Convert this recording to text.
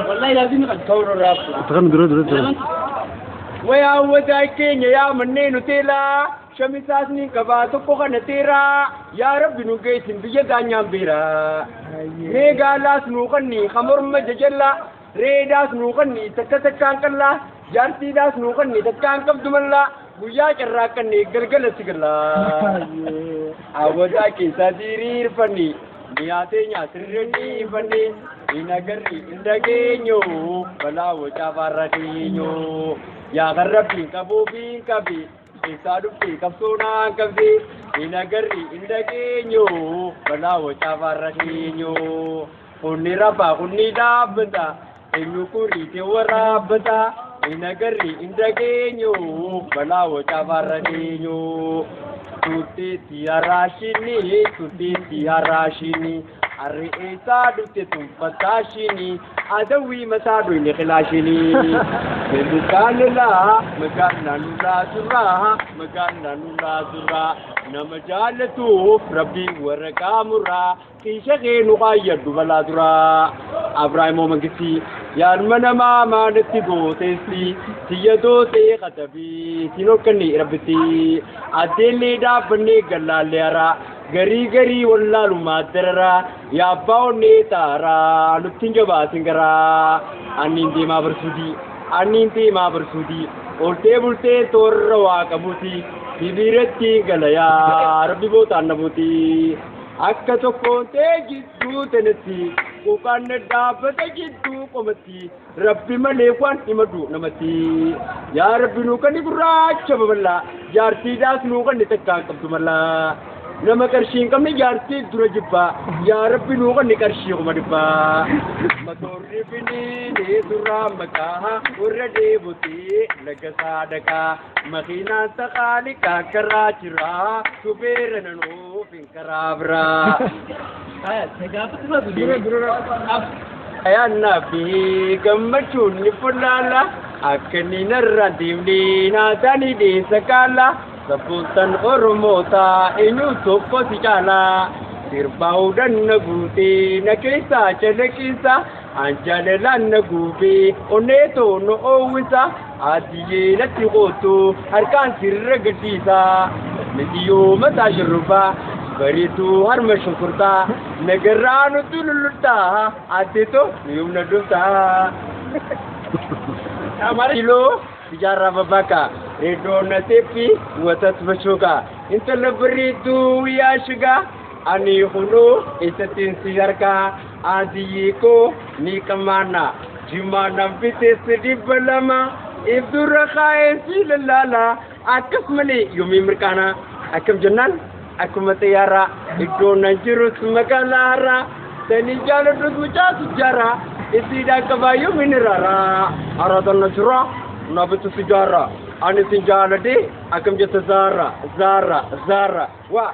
والله لازم نصور الراب تغنوا درو ويا ودايكين يا منين تيلا شمساسني كباتو كوكا نتيرا يا رب نوكيتين بيجا بيرا ميغا لاس نوكني خمر مججلا ريداس نوكني تكتكان كلا جارتي داس نوكني تكان كبدملا ويا كراكني غلغل سيغلا awadakin sadirir fani niatenya sirri fani inagari indagenyo balawo chabaradinyo ya garabin kabi isadu pi kapsona kabi inagari indagenyo balawo chabaradinyo uniraba unida benda enyukuri tewara benda inagari indagenyo balawo chabaradinyo Tuti tiarashini Ari esa dute tumpatashini Adawi masadu ini khilashini Megana nula zura Namajalatu Rabbi warakamura Kishake nuqayyadu baladura Abrahimo magisi Yarmana mama netigo tesli Tiyado te khatabi Sinokani rabbiti Adele da bane galalera Gari wallalu madrara ya baune tara lutinjo basingara aninti ma bersudi olte bulte torwa kabuti bibirati galaya rabbi botan nabuti akka tokkonte giddu teneti ukan dabata giddu komati rabbi male kwan imadu namati ya rabbi nukani guracha baballa jarti das nukani takka kabtumalla nama karshin kamne jarti durajibba ya rabbi nukani karshi kumadibba matorri bini ne dura makaha urade buti lagasadaka makhina taqalika karachira suberananu finkarabra ya nabi gammachun nifulala akani narradimni na tani de sakala sabutan ormota inu tokko sikala sirbaudan naguti nakisa chalekisa anjalelan nagubi oneto no owisa adiye latigoto harkan sirragatisa midiyo mata shurba baritu har mashukurta nagaranu tululta ateto yumna dulta amari lo Sejarah babaka redo natepi watat bashuka inta beritu ya shuga ani hunu isatin sigarka adiyiko ni kamana jimana pite sedi balama ibdura khaisi lala akasmali yumi mirkana akam jannan akum tayara ido najirus makalara tani jaludus mucha sejarah isida kabayu minirara aradan najra nabitu sejarah ani sinjala de akam jata zara wa